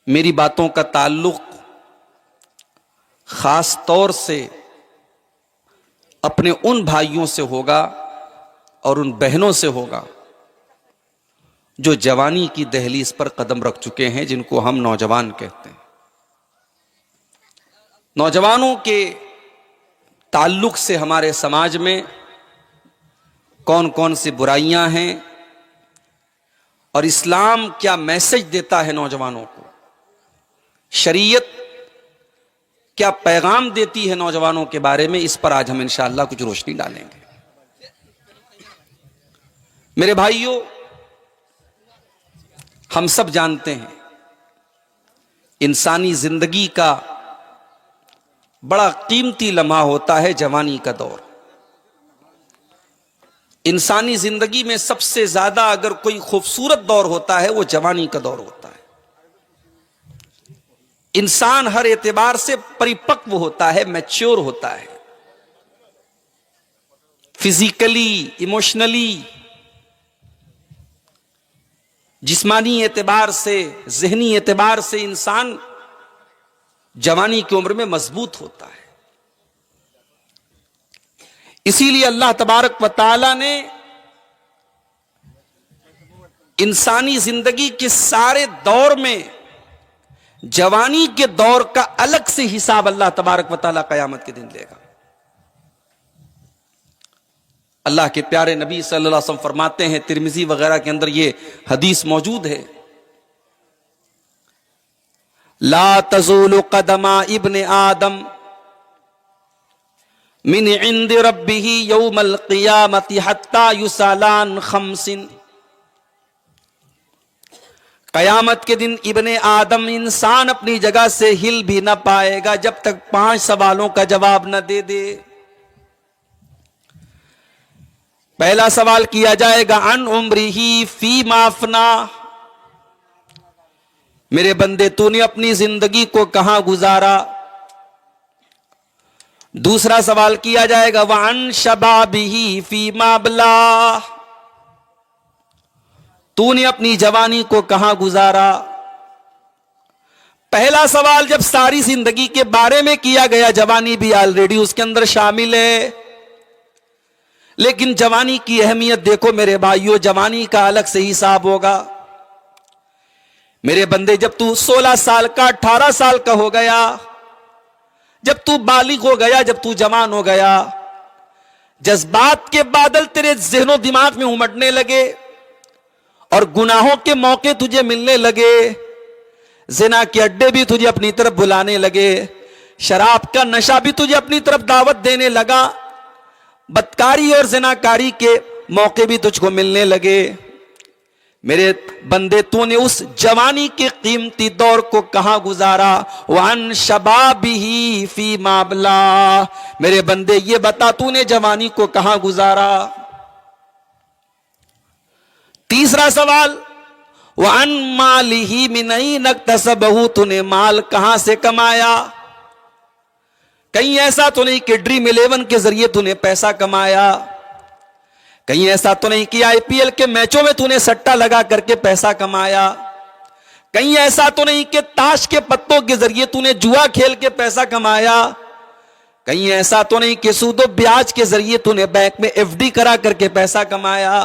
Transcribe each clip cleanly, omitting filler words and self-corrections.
میری باتوں کا تعلق خاص طور سے اپنے ان بھائیوں سے ہوگا اور ان بہنوں سے ہوگا جو جوانی کی دہلیز پر قدم رکھ چکے ہیں، جن کو ہم نوجوان کہتے ہیں۔ نوجوانوں کے تعلق سے ہمارے سماج میں کون کون سی برائیاں ہیں اور اسلام کیا میسج دیتا ہے نوجوانوں کو، شریعت کیا پیغام دیتی ہے نوجوانوں کے بارے میں، اس پر آج ہم انشاءاللہ کچھ روشنی ڈالیں گے۔ میرے بھائیوں، ہم سب جانتے ہیں انسانی زندگی کا بڑا قیمتی لمحہ ہوتا ہے جوانی کا دور۔ انسانی زندگی میں سب سے زیادہ اگر کوئی خوبصورت دور ہوتا ہے وہ جوانی کا دور ہوتا ہے۔ انسان ہر اعتبار سے پریپکو ہوتا ہے، میچور ہوتا ہے، فزیکلی، ایموشنلی، جسمانی اعتبار سے، ذہنی اعتبار سے انسان جوانی کی عمر میں مضبوط ہوتا ہے۔ اسی لیے اللہ تبارک و تعالی نے انسانی زندگی کے سارے دور میں جوانی کے دور کا الگ سے حساب اللہ تبارک و تعالی قیامت کے دن لے گا۔ اللہ کے پیارے نبی صلی اللہ علیہ وسلم فرماتے ہیں، ترمذی وغیرہ کے اندر یہ حدیث موجود ہے، لا تزول قدم ابن آدم من عند ربه یوم القیامت حتی یسالان خمس۔ قیامت کے دن ابن آدم انسان اپنی جگہ سے ہل بھی نہ پائے گا جب تک 5 سوالوں کا جواب نہ دے دے۔ پہلا سوال کیا جائے گا عن عمرہ فیما افنا، میرے بندے تو نے اپنی زندگی کو کہاں گزارا۔ دوسرا سوال کیا جائے گا وعن شبابہ فیما ابلا، تو نے اپنی جوانی کو کہاں گزارا۔ پہلا سوال جب ساری زندگی کے بارے میں کیا گیا، جوانی بھی آلریڈی اس کے اندر شامل ہے، لیکن جوانی کی اہمیت دیکھو میرے بھائیوں، جوانی کا الگ سے حساب ہوگا۔ میرے بندے جب تو 16 سال کا، 18 سال کا ہو گیا، جب تو بالغ ہو گیا، جب تو جوان ہو گیا، جذبات کے بادل تیرے ذہن و دماغ میں امٹنے لگے اور گناہوں کے موقع تجھے ملنے لگے، زنا کے اڈے بھی تجھے اپنی طرف بلانے لگے، شراب کا نشہ بھی تجھے اپنی طرف دعوت دینے لگا، بدکاری اور زناکاری کے موقع بھی تجھ کو ملنے لگے، میرے بندے تو نے اس جوانی کے قیمتی دور کو کہاں گزارا۔ وَعَن شَبَابِهِ فِيمَا أَبْلَىٰ، میرے بندے یہ بتا تو نے جوانی کو کہاں گزارا۔ تیسرا سوال وَعَن مَالِهِ مِنْ أَيْنَ اكْتَسَبَهُ، تو نے مال کہاں سے کمایا۔ کہیں ایسا تو نہیں کہ ڈریم 11 کے ذریعے تو نے پیسہ کمایا، کہیں ایسا تو نہیں کہ IPL کے میچوں میں تو نے سٹا لگا کر کے پیسہ کمایا، کہیں ایسا تو نہیں کہ تاش کے پتوں کے ذریعے تو نے جوا کھیل کے پیسہ کمایا، کہیں ایسا تو نہیں کہ سود و بیاج کے ذریعے تو نے بینک میں FD کرا کر کے پیسہ کمایا،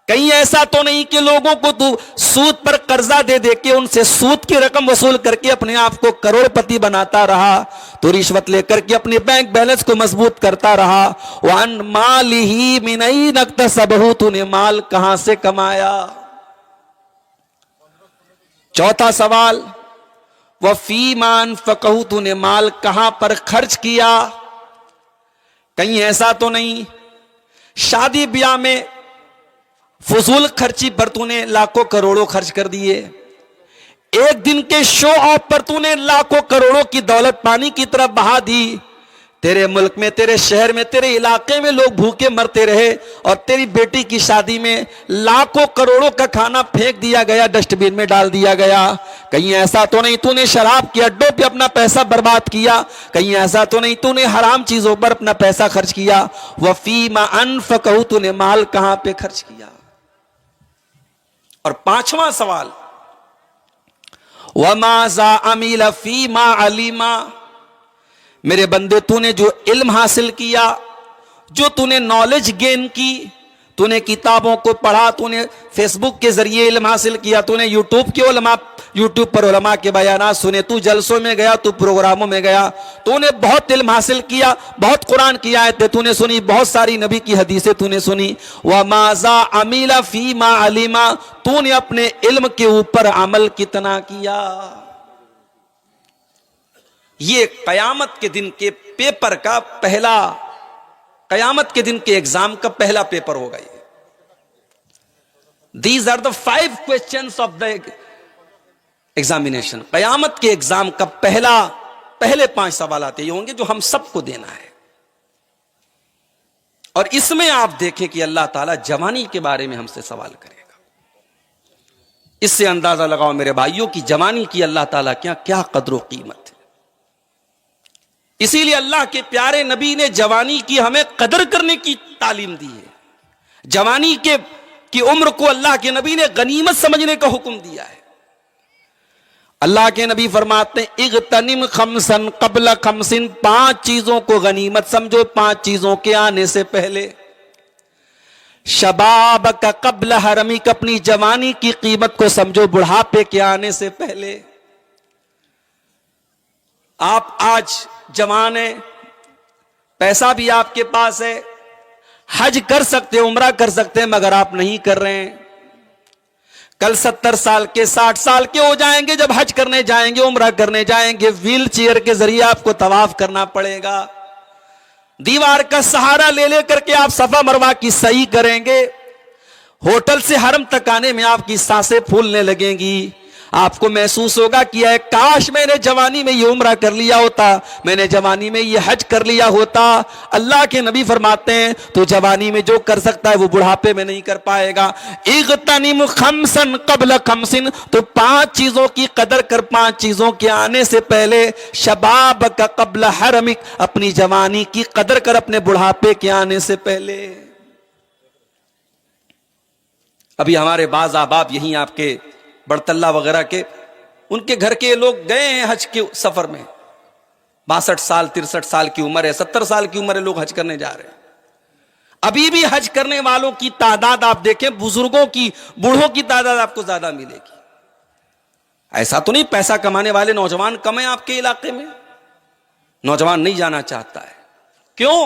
کہیں ایسا تو نہیں کہ لوگوں کو تو سود پر قرضہ دے دے کے ان سے سود کی رقم وصول کر کے اپنے آپ کو کروڑ پتی بناتا رہا، تو رشوت لے کر کے اپنے بینک بیلنس کو مضبوط کرتا رہا۔ وَعَن مَالِهِ مِنْ أَيْنَ اكْتَسَبَهُ، تو نے مال کہاں سے کمایا۔ چوتھا سوال وَفِيمَا أَنفَقَهُ، تو نے مال کہاں پر خرچ کیا۔ کہیں ایسا تو نہیں شادی بیاہ میں فضول خرچی پر تو نے لاکھوں کروڑوں خرچ کر دیے، ایک دن کے شو آف پر تو نے لاکھوں کروڑوں کی دولت پانی کی طرف بہا دی، تیرے ملک میں، تیرے شہر میں، تیرے علاقے میں لوگ بھوکے مرتے رہے، اور تیری بیٹی کی شادی میں لاکھوں کروڑوں کا کھانا پھینک دیا گیا، ڈسٹ بین میں ڈال دیا گیا۔ کہیں ایسا تو نہیں تو نے شراب کے اڈوں پہ اپنا پیسہ برباد کیا، کہیں ایسا تو نہیں تو نے حرام چیزوں پر اپنا پیسہ خرچ کیا۔ وَفِيمَا أَنفَقَهُ، تو نے مال کہاں پہ خرچ کیا۔ اور پانچواں سوال وَمَاذَا عَمِلَ فِيمَا عَلِمَ، میرے بندے تو نے جو علم حاصل کیا، جو تو نے نالج گین کی، تو نے کتابوں کو پڑھا، تو نے فیس بک کے ذریعے علم حاصل کیا، تو نے یوٹیوب پر علماء کے بیانات سنے، تو جلسوں میں گیا، تو پروگراموں میں گیا، تو نے بہت علم حاصل کیا، بہت قرآن کی آیتیں تو نے سنی، بہت ساری نبی کی حدیثیں تو نے سنی. وَمَاذَا عَمِلَ فِيمَا عَلِمَ، تو نے اپنے علم کے اوپر عمل کتنا کیا. یہ قیامت کے دن کے پیپر کا پہلا، قیامت کے دن کے ایگزام کا پہلا پیپر ہوگا. یہ These are the 5 questions of the examination. قیامت کے ایگزام کا پہلے 5 سوالات یہ ہوں گے جو ہم سب کو دینا ہے. اور اس میں آپ دیکھیں کہ اللہ تعالیٰ جوانی کے بارے میں ہم سے سوال کرے گا. اس سے اندازہ لگاؤ میرے بھائیوں کی جوانی کی اللہ تعالیٰ کیا قدر و قیمت ہے. اسی لیے اللہ کے پیارے نبی نے جوانی کی ہمیں قدر کرنے کی تعلیم دی ہے. جوانی کی عمر کو اللہ کے نبی نے غنیمت سمجھنے کا حکم دیا ہے. اللہ کے نبی فرماتے ہیں اغتنم خمسن قبل خمسن، 5 چیزوں کو غنیمت سمجھو 5 چیزوں کے آنے سے پہلے. شباب کا قبل حرمک، اپنی جوانی کی قیمت کو سمجھو بڑھاپے کے آنے سے پہلے. آپ آج جوان ہیں، پیسہ بھی آپ کے پاس ہے، حج کر سکتے، عمرہ کر سکتے ہیں، مگر آپ نہیں کر رہے ہیں. کل 70 سال کے 60 سال کے ہو جائیں گے، جب حج کرنے جائیں گے، عمرہ کرنے جائیں گے، ویل چیئر کے ذریعے آپ کو طواف کرنا پڑے گا. دیوار کا سہارا لے کر کے آپ صفا مروہ کی سعی کریں گے. ہوٹل سے حرم تک آنے میں آپ کی سانسیں پھولنے لگیں گی. آپ کو محسوس ہوگا کہ اے کاش میں نے جوانی میں یہ عمرہ کر لیا ہوتا، میں نے جوانی میں یہ حج کر لیا ہوتا. اللہ کے نبی فرماتے ہیں تو جوانی میں جو کر سکتا ہے وہ بڑھاپے میں نہیں کر پائے گا. اغتنم خمسن قبل خمسن، تو 5 چیزوں کی قدر کر 5 چیزوں کے آنے سے پہلے. شباب کا قبل حرمک، اپنی جوانی کی قدر کر اپنے بڑھاپے کے آنے سے پہلے. ابھی ہمارے بعض احباب یہیں آپ کے بڑتلہ وغیرہ کے، ان کے گھر کے لوگ گئے ہیں حج کے سفر میں. 62 سال 63 سال کی عمر ہے، 70 سال کی عمر ہے، لوگ حج کرنے جا رہے ہیں. ابھی بھی حج کرنے والوں کی تعداد آپ دیکھیں، بزرگوں کی، بوڑھوں کی تعداد آپ کو زیادہ ملے گی. ایسا تو نہیں پیسہ کمانے والے نوجوان کم ہیں آپ کے علاقے میں؟ نوجوان نہیں جانا چاہتا ہے. کیوں؟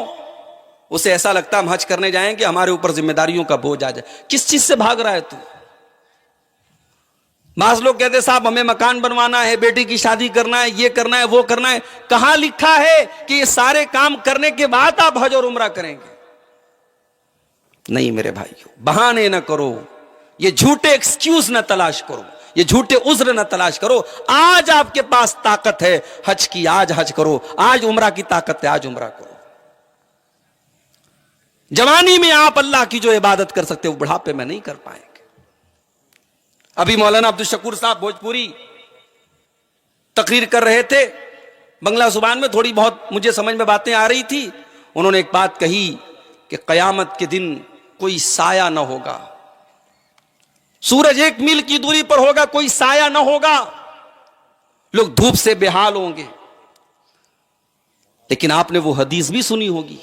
اسے ایسا لگتا ہے ہم حج کرنے جائیں گے، ہمارے اوپر ذمہ داریوں کا بوجھ آ جائے. کس چیز سے بھاگ رہا ہے تو؟ بعض لوگ کہتے ہیں صاحب ہمیں مکان بنوانا ہے، بیٹی کی شادی کرنا ہے، یہ کرنا ہے، وہ کرنا ہے. کہاں لکھا ہے کہ یہ سارے کام کرنے کے بعد آپ حج اور عمرہ کریں گے؟ نہیں میرے بھائیو، بہانے نہ کرو، یہ جھوٹے ایکسکیوز نہ تلاش کرو، یہ جھوٹے عذر نہ تلاش کرو. آج آپ کے پاس طاقت ہے حج کی، آج حج کرو. آج عمرہ کی طاقت ہے، آج عمرہ کرو. جوانی میں آپ اللہ کی جو عبادت کر سکتے وہ بڑھاپے میں نہیں کر پائیں گے. ابھی مولانا عبدالشکور صاحب بھوجپوری تقریر کر رہے تھے، بنگلہ زبان میں تھوڑی بہت مجھے سمجھ میں باتیں آ رہی تھی. انہوں نے ایک بات کہی کہ قیامت کے دن کوئی سایہ نہ ہوگا، سورج 1 میل کی دوری پر ہوگا، کوئی سایہ نہ ہوگا، لوگ دھوپ سے بے حال ہوں گے. لیکن آپ نے وہ حدیث بھی سنی ہوگی،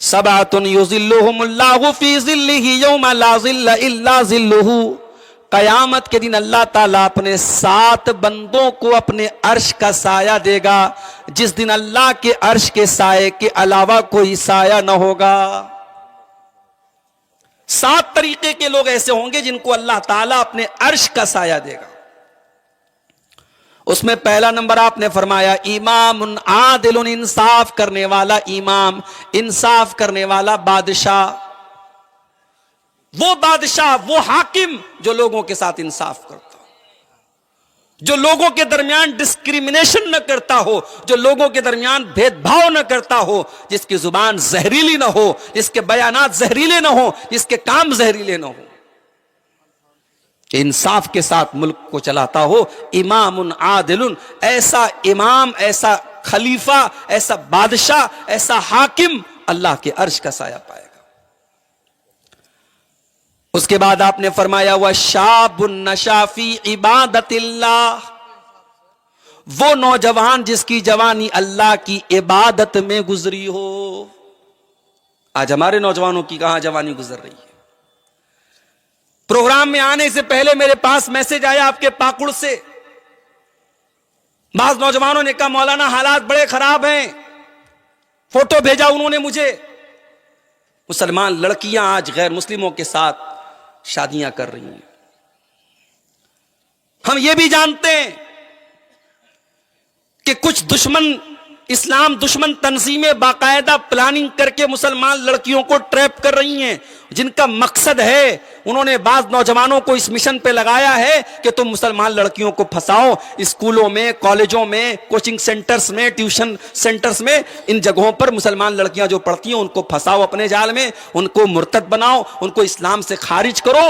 سبعۃ یظلھم اللہ فی ظلہ یوم لا ظل الا ظلہ. قیامت کے دن اللہ تعالیٰ اپنے 7 بندوں کو اپنے عرش کا سایہ دے گا، جس دن اللہ کے عرش کے سائے کے علاوہ کوئی سایہ نہ ہوگا. 7 طریقے کے لوگ ایسے ہوں گے جن کو اللہ تعالیٰ اپنے عرش کا سایہ دے گا. اس میں پہلا نمبر آپ نے فرمایا امام عادل، انصاف کرنے والا امام، انصاف کرنے والا بادشاہ. وہ بادشاہ، وہ حاکم جو لوگوں کے ساتھ انصاف کرتا ہو، جو لوگوں کے درمیان ڈسکریمنیشن نہ کرتا ہو، جو لوگوں کے درمیان بھید بھاؤ نہ کرتا ہو، جس کی زبان زہریلی نہ ہو، جس کے بیانات زہریلے نہ ہو، جس کے کام زہریلے نہ ہو، کہ انصاف کے ساتھ ملک کو چلاتا ہو. امام عادل، ایسا امام، ایسا خلیفہ، ایسا بادشاہ، ایسا حاکم اللہ کے عرش کا سایہ پائے گا. اس کے بعد آپ نے فرمایا وَشَابٌ نَشَا فِي عِبَادَةِ اللَّهِ، وہ نوجوان جس کی جوانی اللہ کی عبادت میں گزری ہو۔ آج ہمارے نوجوانوں کی کہاں جوانی گزر رہی ہے؟ پروگرام میں آنے سے پہلے میرے پاس میسج آیا آپ کے پاکڑ سے، بعض نوجوانوں نے کہا مولانا حالات بڑے خراب ہیں، فوٹو بھیجا انہوں نے مجھے، مسلمان لڑکیاں آج غیر مسلموں کے ساتھ شادیاں کر رہی ہیں۔ ہم یہ بھی جانتے ہیں کہ کچھ دشمن اسلام دشمن تنظیمیں باقاعدہ پلاننگ کر کے مسلمان لڑکیوں کو ٹریپ کر رہی ہیں، جن کا مقصد ہے، انہوں نے بعض نوجوانوں کو اس مشن پہ لگایا ہے کہ تم مسلمان لڑکیوں کو پھنساؤ، اسکولوں میں، کالجوں میں، کوچنگ سینٹرز میں، ٹیوشن سینٹرز میں، ان جگہوں پر مسلمان لڑکیاں جو پڑھتی ہیں ان کو پھنساؤ اپنے جال میں، ان کو مرتد بناؤ، ان کو اسلام سے خارج کرو،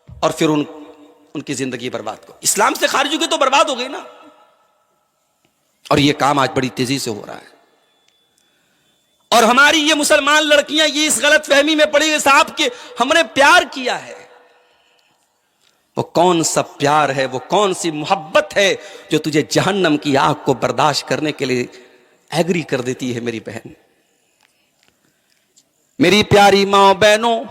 اور پھر ان کی زندگی برباد کرو۔ اسلام سے خارج ہوگی تو برباد ہو گئی نا۔ اور یہ کام آج بڑی تیزی سے ہو رہا ہے، اور ہماری یہ مسلمان لڑکیاں یہ اس غلط فہمی میں پڑی صاحب کہ ہم نے پیار کیا ہے۔ وہ کون سا پیار ہے، وہ کون سی محبت ہے جو تجھے جہنم کی آگ کو برداشت کرنے کے لیے ایگری کر دیتی ہے؟ میری بہن، میری پیاری ماں بہنوں،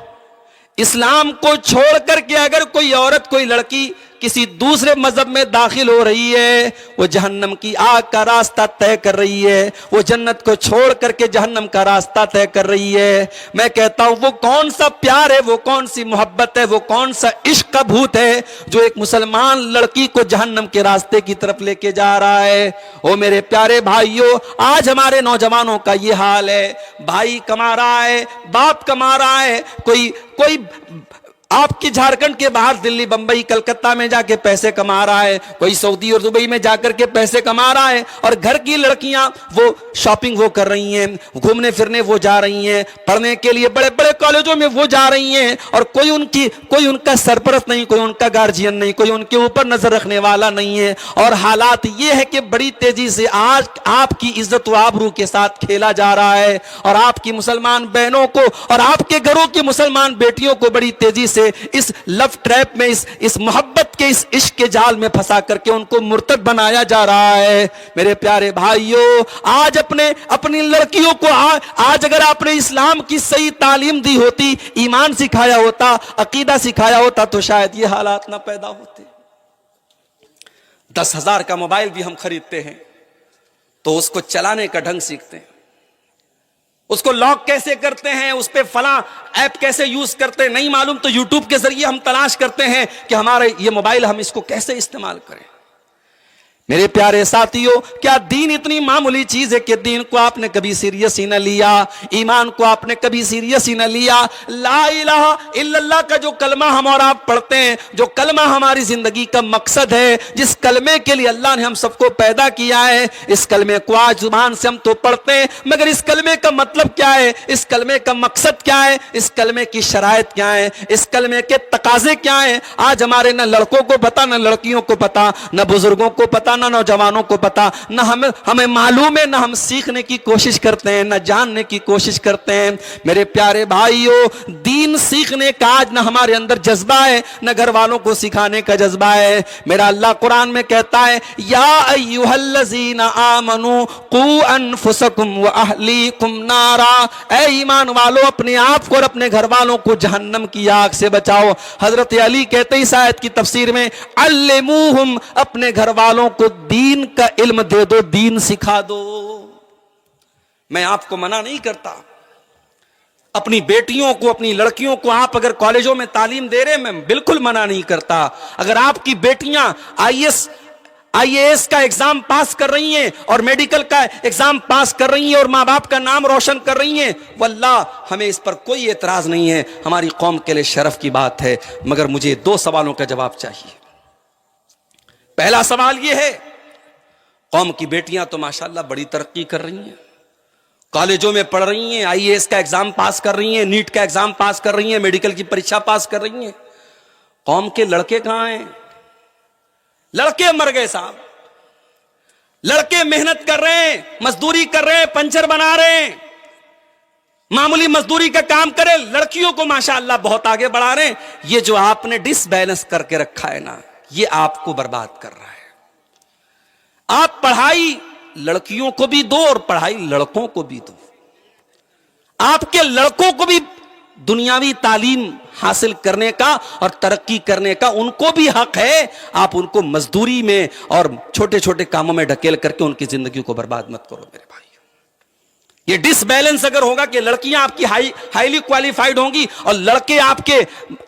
اسلام کو چھوڑ کر کے اگر کوئی عورت، کوئی لڑکی کسی دوسرے مذہب میں داخل ہو رہی ہے، وہ جہنم کی آگ کا راستہ طے کر رہی ہے، وہ جنت کو چھوڑ کر کے جہنم کا راستہ طے کر رہی ہے۔ میں کہتا ہوں وہ کون سا پیار ہے، وہ کون سی محبت ہے، وہ کون سا عشق کا بھوت ہے جو ایک مسلمان لڑکی کو جہنم کے راستے کی طرف لے کے جا رہا ہے؟ او میرے پیارے بھائیوں، آج ہمارے نوجوانوں کا یہ حال ہے، بھائی کما رہا ہے، باپ کما رہا ہے، کوئی آپ کی جھارکھنڈ کے باہر دلی، بمبئی، کلکتہ میں جا کے پیسے کما رہا ہے، کوئی سعودی اور دبئی میں جا کر کے پیسے کما رہا ہے، اور گھر کی لڑکیاں وہ شاپنگ وہ کر رہی ہیں، گھومنے پھرنے وہ جا رہی ہیں، پڑھنے کے لیے بڑے بڑے کالجوں میں وہ جا رہی ہیں، اور کوئی ان کا سرپرست نہیں، کوئی ان کا گارجین نہیں، کوئی ان کے اوپر نظر رکھنے والا نہیں ہے۔ اور حالات یہ ہے کہ بڑی تیزی سے آج آپ کی عزت و آبرو کے ساتھ کھیلا جا رہا ہے، اور آپ کی مسلمان بہنوں کو اور آپ کے گھروں کی مسلمان بیٹیوں کو بڑی تیزی سے اس لو ٹریپ میں، اس محبت کے، اس عشق کے جال میں پھنسا کر کے ان کو مرتد بنایا جا رہا ہے۔ میرے پیارے بھائیوں، آج اپنی لڑکیوں کو آج اگر آپ نے اسلام کی صحیح تعلیم دی ہوتی، ایمان سکھایا ہوتا، عقیدہ سکھایا ہوتا، تو شاید یہ حالات نہ پیدا ہوتے۔ 10,000 کا موبائل بھی ہم خریدتے ہیں تو اس کو چلانے کا ڈھنگ سیکھتے ہیں، اس کو لاک کیسے کرتے ہیں، اس پہ فلاں ایپ کیسے یوز کرتے ہیں نہیں معلوم، تو یوٹیوب کے ذریعے ہم تلاش کرتے ہیں کہ ہمارے یہ موبائل ہم اس کو کیسے استعمال کریں۔ میرے پیارے ساتھیوں، کیا دین اتنی معمولی چیز ہے کہ دین کو آپ نے کبھی سیریس ہی نہ لیا، ایمان کو آپ نے کبھی سیریس ہی نہ لیا؟ لا الہ الا اللہ کا جو کلمہ ہم اور آپ پڑھتے ہیں، جو کلمہ ہماری زندگی کا مقصد ہے، جس کلمے کے لیے اللہ نے ہم سب کو پیدا کیا ہے، اس کلمے کو آج زبان سے ہم تو پڑھتے ہیں، مگر اس کلمے کا مطلب کیا ہے، اس کلمے کا مقصد کیا ہے، اس کلمے کی شرائط کیا ہے، اس کلمے کے تقاضے کیا ہیں، آج ہمارے نہ لڑکوں کو پتا، نہ لڑکیوں کو پتا، نہ بزرگوں کو پتا، نہ نوجوانوں کو پتا، نہ ہمیں معلوم ہے، نہ ہم سیکھنے کی کوشش کرتے ہیں، نہ جاننے کی کوشش کرتے ہیں۔ میرے پیارے بھائیوں، دین سیکھنے کا آج نہ ہمارے اندر جذبہ ہے، نہ گھر والوں کو سکھانے کا جذبہ ہے۔ میرا اللہ قرآن میں کہتا ہے، یا ایھا الذین آمنوا قوا انفسکم واہلیکم نارا، اے ایمان والو اپنے آپ کو اور اپنے گھر والوں کو جہنم کی آگ سے بچاؤ۔ حضرت علی کہتے ہیں اس آیت کی تفسیر میں، علموہم، اپنے گھر والوں کو دین کا علم دے دو، دین سکھا دو۔ میں آپ کو منع نہیں کرتا، اپنی بیٹیوں کو، اپنی لڑکیوں کو آپ اگر کالجوں میں تعلیم دے رہے ہیں، میں بالکل منع نہیں کرتا۔ اگر آپ کی بیٹیاں آئی اے ایس کا ایگزام پاس کر رہی ہیں اور میڈیکل کا ایگزام پاس کر رہی ہیں اور ماں باپ کا نام روشن کر رہی ہیں، واللہ ہمیں اس پر کوئی اعتراض نہیں ہے، ہماری قوم کے لیے شرف کی بات ہے، مگر مجھے 2 سوالوں کا جواب چاہیے۔ پہلا سوال یہ ہے، قوم کی بیٹیاں تو ماشاءاللہ بڑی ترقی کر رہی ہیں، کالجوں میں پڑھ رہی ہیں، آئی اے ایس کا ایگزام پاس کر رہی ہیں، نیٹ کا ایگزام پاس کر رہی ہیں، میڈیکل کی پریکشا پاس کر رہی ہیں، قوم کے لڑکے کہاں ہیں؟ لڑکے مر گئے صاحب، لڑکے محنت کر رہے ہیں، مزدوری کر رہے ہیں، پنچر بنا رہے ہیں، معمولی مزدوری کا کام کرے، لڑکیوں کو ماشاءاللہ بہت آگے بڑھا رہے ہیں. یہ جو آپ نے ڈس بیلنس کر کے رکھا ہے نا، یہ آپ کو برباد کر رہا ہے. آپ پڑھائی لڑکیوں کو بھی دو اور پڑھائی لڑکوں کو بھی دو. آپ کے لڑکوں کو بھی دنیاوی تعلیم حاصل کرنے کا اور ترقی کرنے کا ان کو بھی حق ہے. آپ ان کو مزدوری میں اور چھوٹے چھوٹے کاموں میں ڈھکیل کر کے ان کی زندگی کو برباد مت کرو میرے بھائی. یہ ڈس بیلنس اگر ہوگا کہ لڑکیاں آپ کی ہائیلی کوالیفائڈ ہوں گی اور لڑکے آپ کے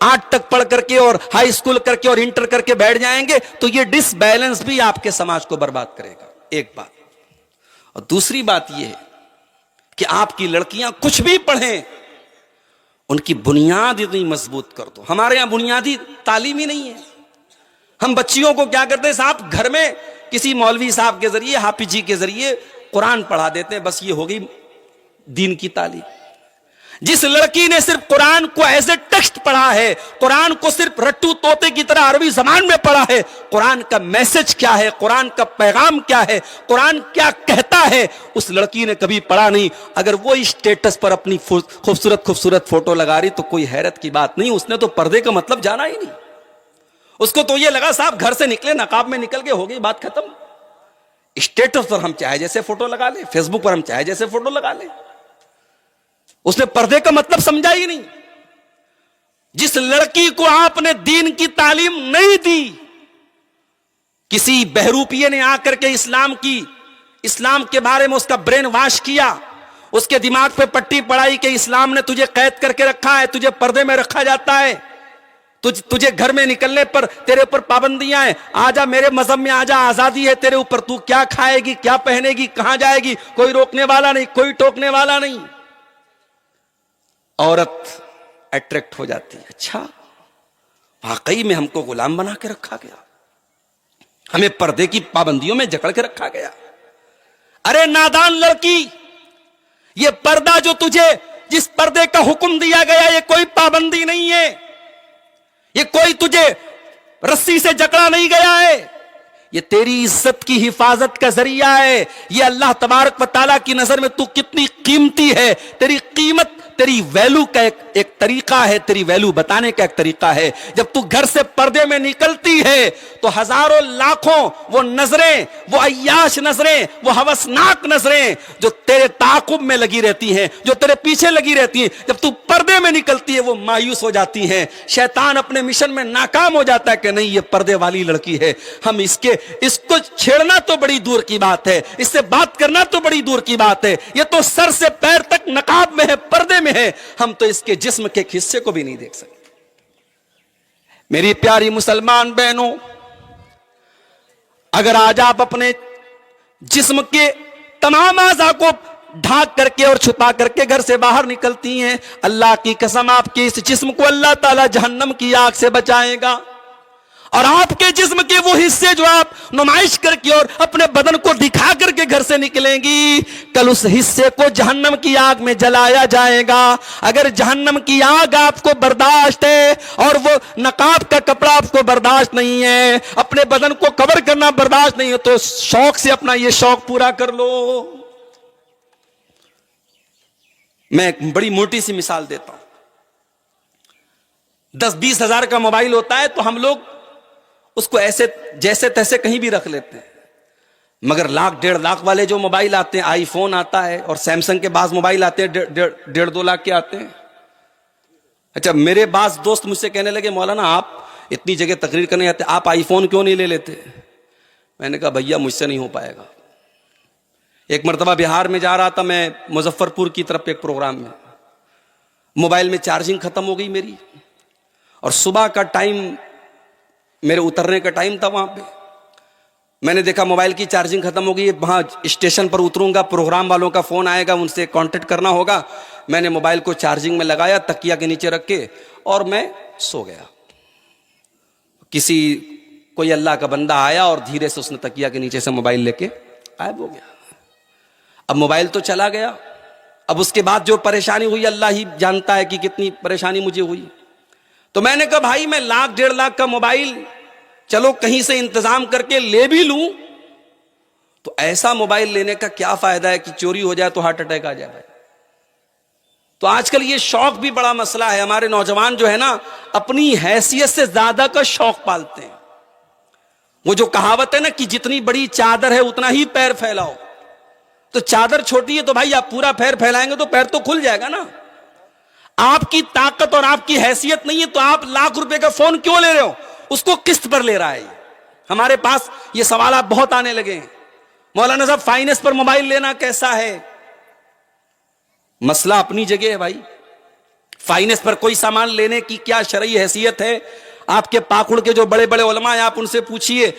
8 تک پڑھ کر کے اور ہائی اسکول کر کے اور انٹر کر کے بیٹھ جائیں گے تو یہ ڈس بیلنس بھی آپ کے سماج کو برباد کرے گا. ایک بات. اور دوسری بات یہ ہے کہ آپ کی لڑکیاں کچھ بھی پڑھیں، ان کی بنیاد اتنی مضبوط کر دو. ہمارے یہاں بنیادی تعلیم ہی نہیں ہے. ہم بچیوں کو کیا کرتے ہیں صاحب، گھر میں کسی مولوی صاحب کے ذریعے، حافظ جی کے ذریعے قرآن پڑھا دیتے ہیں، بس یہ ہوگی دین کی تعلیم. جس لڑکی نے صرف قرآن کو ایز اے ٹیکسٹ پڑھا ہے، قرآن کو صرف رٹو طوطے کی طرح عربی زبان میں پڑھا ہے، قرآن کا میسج کیا ہے، قرآن کا پیغام کیا ہے، قرآن کیا کہتا ہے، اس لڑکی نے کبھی پڑھا نہیں. اگر وہ اسٹیٹس پر اپنی خوبصورت فوٹو لگا رہی تو کوئی حیرت کی بات نہیں. اس نے تو پردے کا مطلب جانا ہی نہیں. اس کو تو یہ لگا صاحب گھر سے نکلے نقاب میں نکل کے ہو گئی بات ختم. اسٹیٹس پر ہم چاہے جیسے فوٹو لگا لیں، فیس بک پر ہم چاہے جیسے فوٹو لگا لیں. اس نے پردے کا مطلب سمجھا ہی نہیں. جس لڑکی کو آپ نے دین کی تعلیم نہیں دی، کسی بہروپیے نے آ کر کے اسلام کے بارے میں اس کا برین واش کیا، اس کے دماغ پہ پٹی پڑائی کہ اسلام نے تجھے قید کر کے رکھا ہے، تجھے پردے میں رکھا جاتا ہے، تجھے گھر میں نکلنے پر تیرے اوپر پابندیاں ہیں، آجا میرے مذہب میں آجا، آزادی ہے تیرے اوپر، تو کیا کھائے گی، کیا پہنے گی، کہاں جائے گی، کوئی روکنے والا نہیں، کوئی ٹوکنے والا نہیں. عورت اٹریکٹ ہو جاتی ہے. اچھا واقعی میں ہم کو غلام بنا کے رکھا گیا، ہمیں پردے کی پابندیوں میں جکڑ کے رکھا گیا. ارے نادان لڑکی، یہ پردہ جو تجھے جس پردے کا حکم دیا گیا یہ کوئی پابندی نہیں ہے، یہ کوئی تجھے رسی سے جکڑا نہیں گیا ہے، یہ تیری عزت کی حفاظت کا ذریعہ ہے. یہ اللہ تبارک و تعالیٰ کی نظر میں تو کتنی قیمتی ہے، تیری قیمت، تیری ویلو کا ایک طریقہ ہے، تیری ویلو بتانے کا ایک طریقہ ہے. جب تو گھر سے پردے میں نکلتی ہے تو ہزاروں لاکھوں وہ نظریں، وہ عیاش نظریں، وہ ہوسناک نظریں جو تیرے تعاقب میں لگی رہتی ہیں، جو تیرے پیچھے لگی رہتی ہیں، جب تو پردے میں نکلتی ہے وہ مایوس ہو جاتی ہیں. شیطان اپنے مشن میں ناکام ہو جاتا ہے کہ نہیں یہ پردے والی لڑکی ہے، ہم اس کو چھیڑنا تو بڑی دور کی بات ہے، اس سے بات کرنا تو بڑی دور کی بات ہے، یہ تو سر سے پیر تک نقاب میں ہے، پردے میں ہے، ہم تو اس کے جسم کے ایک حصے کو بھی نہیں دیکھ سکتے. میری پیاری مسلمان بہنوں، اگر آج آپ اپنے جسم کے تمام اعضاء کو ڈھانک کر کے اور چھپا کر کے گھر سے باہر نکلتی ہیں، اللہ کی قسم آپ کے اس جسم کو اللہ تعالی جہنم کی آگ سے بچائے گا. اور آپ کے جسم کے وہ حصے جو آپ نمائش کر کے اور اپنے بدن کو دکھا کر کے گھر سے نکلیں گی، کل اس حصے کو جہنم کی آگ میں جلایا جائے گا. اگر جہنم کی آگ آپ کو برداشت ہے اور وہ نقاب کا کپڑا آپ کو برداشت نہیں ہے، اپنے بدن کو کور کرنا برداشت نہیں ہے، تو شوق سے اپنا یہ شوق پورا کر لو. میں ایک بڑی موٹی سی مثال دیتا ہوں. 10-20 ہزار کا موبائل ہوتا ہے تو ہم لوگ اس کو ایسے جیسے تیسے کہیں بھی رکھ لیتے ہیں، مگر 1,00,000 1,50,000 والے جو موبائل آتے ہیں، آئی فون آتا ہے اور سیمسنگ کے بعض موبائل آتے ہیں 1.5-2 لاکھ کے آتے ہیں. اچھا میرے بعض دوست مجھ سے کہنے لگے مولانا آپ اتنی جگہ تقریر کرنے آتے، آپ آئی فون کیوں نہیں لے لیتے؟ میں نے کہا بھیا مجھ سے نہیں ہو پائے گا. ایک مرتبہ بہار میں جا رہا تھا میں، مظفر پور کی طرف ایک پروگرام میں، موبائل میں چارجنگ ختم ہو گئی میری، اور صبح کا ٹائم میرے اترنے کا ٹائم تھا. وہاں پہ میں نے دیکھا موبائل کی چارجنگ ختم ہو گئی، وہاں اسٹیشن پر اتروں گا، پروگرام والوں کا فون آئے گا، ان سے کانٹیکٹ کرنا ہوگا. میں نے موبائل کو چارجنگ میں لگایا تکیہ کے نیچے رکھ کے اور میں سو گیا. کوئی اللہ کا بندہ آیا اور دھیرے سے اس نے تکیہ کے نیچے سے موبائل لے کے غائب ہو گیا. اب موبائل تو چلا گیا، اب اس کے بعد جو پریشانی ہوئی اللہ ہی جانتا ہے کہ کتنی پریشانی مجھے ہوئی. تو میں نے کہا بھائی میں 1,00,000 1,50,000 کا موبائل چلو کہیں سے انتظام کر کے لے بھی لوں تو ایسا موبائل لینے کا کیا فائدہ ہے کہ چوری ہو جائے تو ہارٹ اٹیک آ جائے. تو آج کل یہ شوق بھی بڑا مسئلہ ہے. ہمارے نوجوان جو ہے نا اپنی حیثیت سے زیادہ کا شوق پالتے ہیں. وہ جو کہاوت ہے نا کہ جتنی بڑی چادر ہے اتنا ہی پیر پھیلاؤ، تو چادر چھوٹی ہے تو بھائی آپ پورا پیر پھیلائیں گے تو پیر تو کھل جائے گا نا. آپ کی طاقت اور آپ کی حیثیت نہیں ہے تو آپ لاکھ روپے کا فون کیوں لے رہے ہو؟ اس کو قسط پر لے رہا ہے. ہمارے پاس یہ سوالات بہت آنے لگے ہیں، مولانا صاحب فائننس پر موبائل لینا کیسا ہے؟ مسئلہ اپنی جگہ ہے بھائی. فائننس پر کوئی سامان لینے کی کیا شرعی حیثیت ہے؟ آپ کے پاکڑ کے جو بڑے بڑے علماء ہیں آپ ان سے پوچھئے.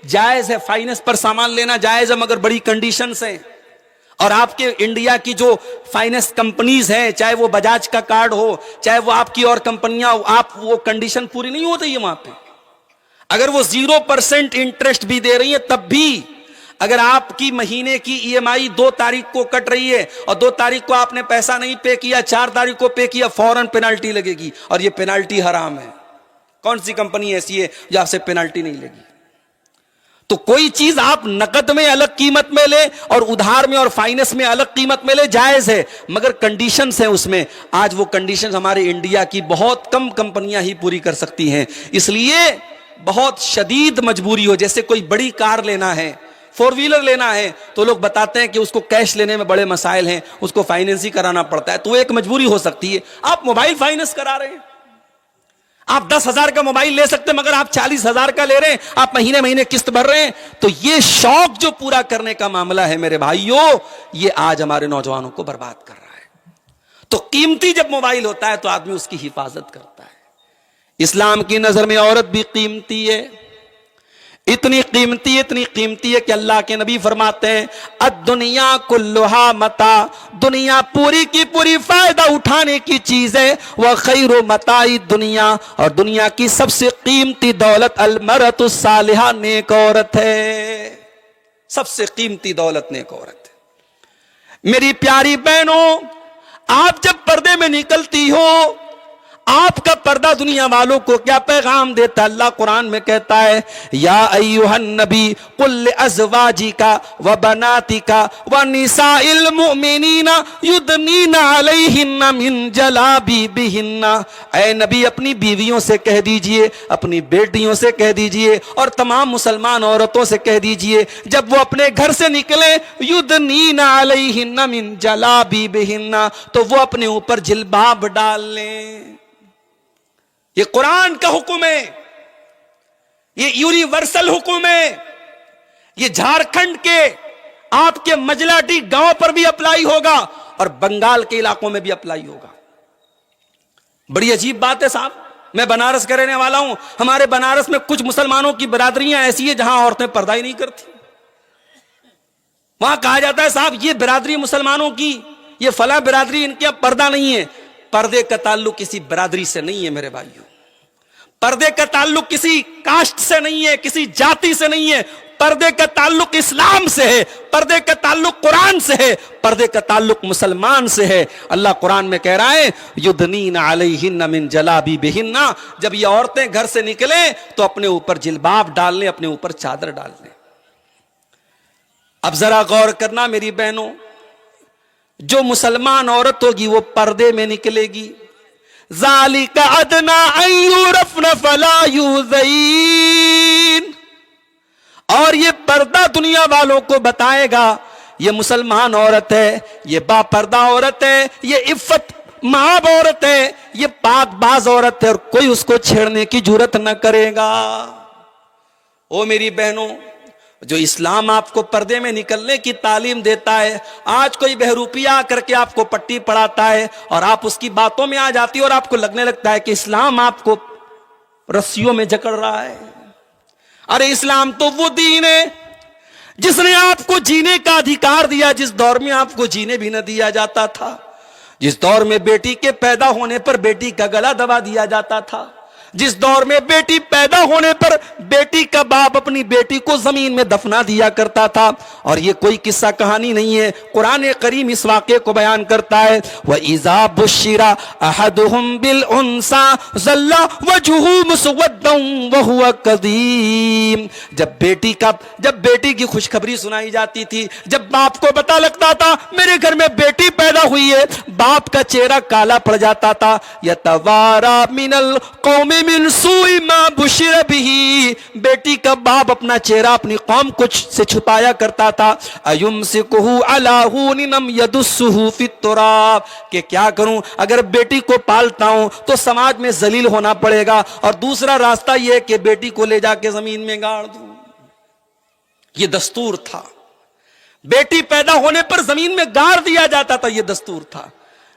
جائز ہے فائننس پر سامان لینا، جائز ہے، مگر بڑی کنڈیشنز ہیں. اور آپ کے انڈیا کی جو فائننس کمپنیز ہیں، چاہے وہ بجاج کا کارڈ ہو، چاہے وہ آپ کی اور کمپنیاں، آپ وہ کنڈیشن پوری نہیں ہوتی ہے وہاں پہ. اگر وہ 0% انٹرسٹ بھی دے رہی ہیں تب بھی اگر آپ کی مہینے کی ای ایم آئی 2 تاریخ کو کٹ رہی ہے اور 2 تاریخ کو آپ نے پیسہ نہیں پے کیا، 4 تاریخ کو پے کیا، فوراً پینالٹی لگے گی. اور یہ پینالٹی حرام ہے. کون سی کمپنی ایسی ہے جو آپ سے پینالٹی نہیں لگی؟ تو کوئی چیز آپ نقد میں الگ قیمت میں لے اور ادھار میں اور فائننس میں الگ قیمت میں لے، جائز ہے، مگر کنڈیشنز ہیں اس میں. آج وہ کنڈیشنز ہمارے انڈیا کی بہت کم کمپنیاں ہی پوری کر سکتی ہیں. اس لیے بہت شدید مجبوری ہو، جیسے کوئی بڑی کار لینا ہے، 4 ویلر لینا ہے، تو لوگ بتاتے ہیں کہ اس کو کیش لینے میں بڑے مسائل ہیں، اس کو فائننس ہی کرانا پڑتا ہے. تو ایک مجبوری ہو سکتی ہے. آپ موبائل فائننس کرا رہے ہیں، آپ 10,000 کا موبائل لے سکتے ہیں مگر آپ 40,000 کا لے رہے ہیں، آپ مہینے مہینے قسط بھر رہے ہیں. تو یہ شوق جو پورا کرنے کا معاملہ ہے میرے بھائیوں، یہ آج ہمارے نوجوانوں کو برباد کر رہا ہے. تو قیمتی جب موبائل ہوتا ہے تو آدمی اس کی حفاظت کرتا ہے. اسلام کی نظر میں عورت بھی قیمتی ہے، اتنی قیمتی ہے کہ اللہ کے نبی فرماتے ہیں الدنیا کلھا متاع، دنیا پوری کی پوری فائدہ اٹھانے کی چیز ہے. وخیر متاع الدنیا، اور دنیا کی سب سے قیمتی دولت المرأۃ الصالحہ، نیک عورت ہے. سب سے قیمتی دولت نیک عورت ہے. میری پیاری بہنوں، آپ جب پردے میں نکلتی ہو، آپ کا پردہ دنیا والوں کو کیا پیغام دیتا ہے؟ اللہ قرآن میں کہتا ہے یا ایھا النبی قل لازواجک وبناتک ونساء المؤمنین یدنین علیہن من جلابیبہن. اے نبی اپنی بیویوں سے کہہ دیجئے، اپنی بیٹیوں سے کہہ دیجئے اور تمام مسلمان عورتوں سے کہہ دیجئے جب وہ اپنے گھر سے نکلے یدنین علیہن من جلابیبہن، تو وہ اپنے اوپر جلباب ڈال لیں. یہ قرآن کا حکم ہے، یہ یونیورسل حکم ہے. یہ جھارکھنڈ کے آپ کے مجلاٹی گاؤں پر بھی اپلائی ہوگا اور بنگال کے علاقوں میں بھی اپلائی ہوگا. بڑی عجیب بات ہے صاحب. میں بنارس کا رہنے والا ہوں. ہمارے بنارس میں کچھ مسلمانوں کی برادریاں ایسی ہیں جہاں عورتیں پردہ ہی نہیں کرتی. وہاں کہا جاتا ہے صاحب یہ برادری مسلمانوں کی، یہ فلاں برادری، ان کے پردہ نہیں ہے. پردے کا تعلق کسی برادری سے نہیں ہے میرے بھائیوں. پردے کا تعلق کسی کاسٹ سے نہیں ہے، کسی جاتی سے نہیں ہے. پردے کا تعلق اسلام سے ہے، پردے کا تعلق قرآن سے ہے، پردے کا تعلق مسلمان سے ہے. اللہ قرآن میں کہہ رہا ہے یدنین علیہن من جلابیبہن. جب یہ عورتیں گھر سے نکلیں تو اپنے اوپر جلباب ڈال لیں، اپنے اوپر چادر ڈال لیں. اب ذرا غور کرنا میری بہنوں، جو مسلمان عورت ہوگی وہ پردے میں نکلے گی. ذالک ادنی ان یعرفن فلا یؤذین. اور یہ پردہ دنیا والوں کو بتائے گا یہ مسلمان عورت ہے، یہ با پردہ عورت ہے، یہ عفت مآب عورت ہے، یہ پاک باز عورت ہے، اور کوئی اس کو چھیڑنے کی جرات نہ کرے گا. او میری بہنوں، جو اسلام آپ کو پردے میں نکلنے کی تعلیم دیتا ہے، آج کوئی بہروپیہ آ کر کے آپ کو پٹی پڑھاتا ہے اور آپ اس کی باتوں میں آ جاتی ہے اور آپ کو لگنے لگتا ہے کہ اسلام آپ کو رسیوں میں جکڑ رہا ہے. ارے اسلام تو وہ دین ہے جس نے آپ کو جینے کا ادھیکار دیا جس دور میں آپ کو جینے بھی نہ دیا جاتا تھا، جس دور میں بیٹی کے پیدا ہونے پر بیٹی کا گلا دبا دیا جاتا تھا، جس دور میں بیٹی پیدا ہونے پر بیٹی کا باپ اپنی بیٹی کو زمین میں دفنا دیا کرتا تھا. اور یہ کوئی قصہ کہانی نہیں ہے، قرآن کریم اس واقعے کو بیان کرتا ہے. وَإِذَا بُشِّرَ أَحَدُهُمْ بِالْأُنثَىٰ ظَلَّ وَجْهُهُ مُسْوَدًّا وَهُوَ كَظِيمٌ. جب بیٹی کی خوشخبری سنائی جاتی تھی، جب باپ کو پتہ لگتا تھا میرے گھر میں بیٹی پیدا ہوئی ہے، باپ کا چہرہ کالا پڑ جاتا تھا. یتوارا من القوم من سوء ما بشر به، بیٹی کا باپ اپنا چہرہ اپنی قوم کو سے چھپایا کرتا تھا. ایمسکہ علی ہون ام یدسہ فی التراب، کہ کیا کروں اگر بیٹی کو پالتا ہوں تو سماج میں ذلیل ہونا پڑے گا، اور دوسرا راستہ یہ کہ بیٹی کو لے جا کے زمین میں گاڑ دوں. یہ دستور تھا. بیٹی پیدا ہونے پر زمین میں گاڑ دیا جاتا تھا، یہ دستور تھا.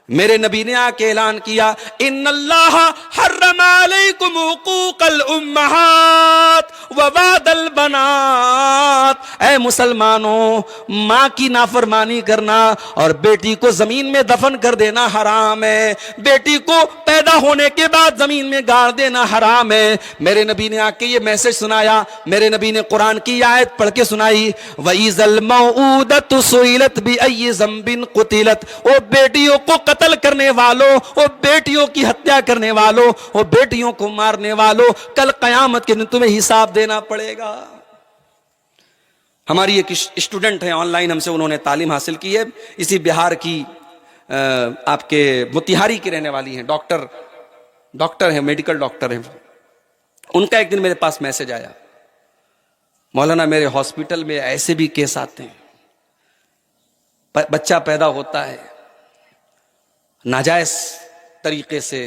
میرے نبی نے آ کے اعلان کیا ان اللہ حرم علیکم حقوق الامہات ووعد البنات، اے مسلمانوں ماں کی نافرمانی کرنا اور بیٹی کو زمین میں دفن کر دینا حرام ہے، بیٹی کو پیدا ہونے کے بعد زمین میں گاڑ دینا حرام ہے. میرے نبی نے آ کے یہ میسج سنایا. میرے نبی نے قرآن کی آیت پڑھ کے سنائی وَإِذَا الْمَوْءُودَةُ سُئِلَتْ بِأَيِّ ذَنبٍ قُتِلَتْ، وہ بیٹیوں کو قتل کرنے والوں، وہ بیٹیوں کی ہتیا کرنے والوں، وہ بیٹیوں کو مارنے والوں، کل قیامت کے دن تمہیں حساب دینا پڑے گا. ہماری ایک اسٹوڈنٹ ہے آن لائن، ہم سے انہوں نے تعلیم حاصل کی ہے، اسی بہار کی آپ کے موتیہاری کی رہنے والی ہیں، ڈاکٹر ہیں، میڈیکل ڈاکٹر ہیں. ان کا ایک دن میرے پاس میسج آیا، مولانا میرے ہاسپٹل میں ایسے بھی کیس آتے ہیں، بچہ پیدا ہوتا ہے ناجائز طریقے سے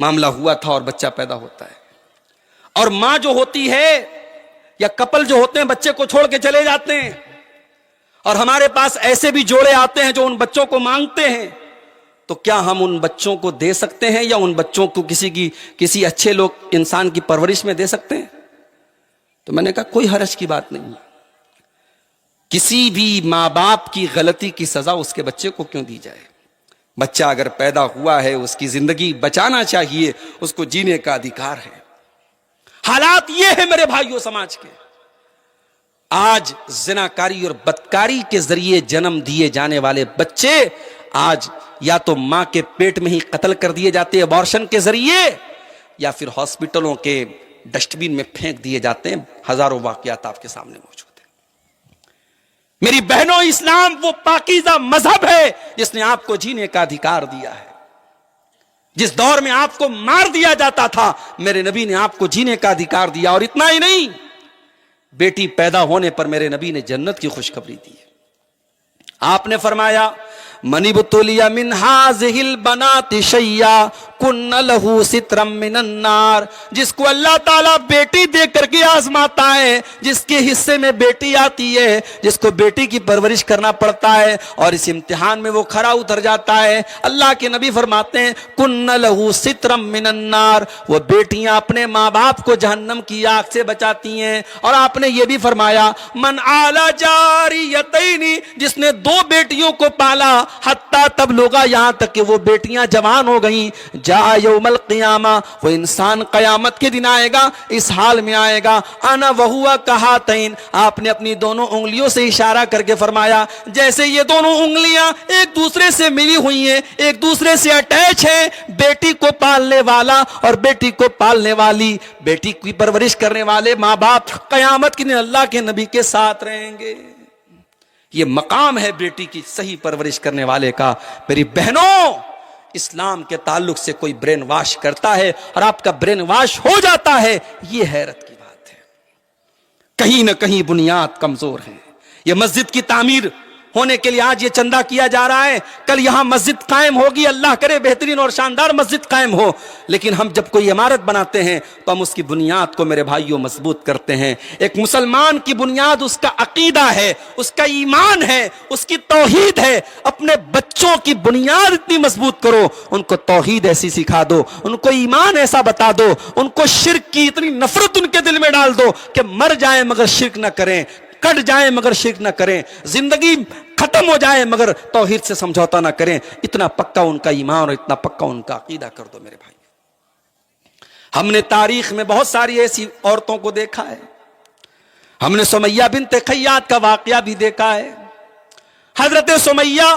معاملہ ہوا تھا اور بچہ پیدا ہوتا ہے، اور ماں جو ہوتی ہے یا کپل جو ہوتے ہیں بچے کو چھوڑ کے چلے جاتے ہیں، اور ہمارے پاس ایسے بھی جوڑے آتے ہیں جو ان بچوں کو مانگتے ہیں. تو کیا ہم ان بچوں کو دے سکتے ہیں یا ان بچوں کو کسی اچھے لوگ انسان کی پرورش میں دے سکتے ہیں؟ تو میں نے کہا کوئی حرج کی بات نہیں، کسی بھی ماں باپ کی غلطی کی سزا اس کے بچے کو کیوں دی جائے؟ بچہ اگر پیدا ہوا ہے اس کی زندگی بچانا چاہیے، اس کو جینے کا ادھیکار ہے. حالات یہ ہے میرے بھائیوں سماج کے، آج زناکاری اور بدکاری کے ذریعے جنم دیے جانے والے بچے آج یا تو ماں کے پیٹ میں ہی قتل کر دیے جاتے ہیں ابارشن کے ذریعے، یا پھر ہاسپٹلوں کے ڈسٹ بین میں پھینک دیے جاتے ہیں. ہزاروں واقعات آپ کے سامنے موجود ہیں. میری بہنوں، اسلام وہ پاکیزہ مذہب ہے جس نے آپ کو جینے کا ادھیکار دیا ہے. جس دور میں آپ کو مار دیا جاتا تھا میرے نبی نے آپ کو جینے کا ادھیکار دیا. اور اتنا ہی نہیں، بیٹی پیدا ہونے پر میرے نبی نے جنت کی خوشخبری دی. آپ نے فرمایا من ابتلی من هذه البنات شیئا کن لہ سترا من النار، جس کو اللہ تعالیٰ بیٹی دے کر کے آزماتا ہے، جس کے حصے میں بیٹی آتی ہے، جس کو بیٹی کی پرورش کرنا پڑتا ہے اور اس امتحان میں وہ کھرا اتر جاتا ہے، اللہ کے نبی فرماتے ہیں کن لہ سترا من النار، وہ بیٹیاں اپنے ماں باپ کو جہنم کی آگ سے بچاتی ہیں. اور آپ نے یہ بھی فرمایا من آل جاریتین، جس نے 2 بیٹیوں کو پالا حتیٰ تبلغا، یہاں تک کہ وہ بیٹیاں جوان ہو گئیں، جاء یوم القیامہ، وہ انسان قیامت کے دن آئے گا اس حال میں آئے گا انا وہوا کہاتین. آپ نے اپنی دونوں انگلیوں سے اشارہ کر کے فرمایا جیسے یہ دونوں انگلیاں ایک دوسرے سے ملی ہوئی ہیں، ایک دوسرے سے اٹیچ ہیں. بیٹی کو پالنے والا اور بیٹی کو پالنے والی، بیٹی کی پرورش کرنے والے ماں باپ قیامت کے دن اللہ کے نبی کے ساتھ رہیں گے. یہ مقام ہے بیٹی کی صحیح پرورش کرنے والے کا. میری بہنوں، اسلام کے تعلق سے کوئی برین واش کرتا ہے اور آپ کا برین واش ہو جاتا ہے، یہ حیرت کی بات ہے. کہیں نہ کہیں بنیاد کمزور ہے. یہ مسجد کی تعمیر ہونے کے لیے آج یہ چندہ کیا جا رہا ہے، کل یہاں مسجد قائم ہوگی، اللہ کرے بہترین اور شاندار مسجد قائم ہو. لیکن ہم جب کوئی عمارت بناتے ہیں تو ہم اس کی بنیاد کو میرے بھائیوں مضبوط کرتے ہیں. ایک مسلمان کی بنیاد اس کا عقیدہ ہے، اس کا ایمان ہے، اس کی توحید ہے. اپنے بچوں کی بنیاد اتنی مضبوط کرو، ان کو توحید ایسی سکھا دو، ان کو ایمان ایسا بتا دو، ان کو شرک کی اتنی نفرت ان کے دل میں ڈال دو کہ مر جائیں مگر شرک نہ کریں، کٹ جائیں مگر شرک نہ کریں، زندگی ختم ہو جائے مگر توحید سے سمجھوتا نہ کریں. اتنا پکا ان کا ایمان اور اتنا پکا ان کا عقیدہ کر دو میرے بھائی. ہم نے تاریخ میں بہت ساری ایسی عورتوں کو دیکھا ہے. ہم نے سمیہ بنت خیاط کا واقعہ بھی دیکھا ہے. حضرت سمیہ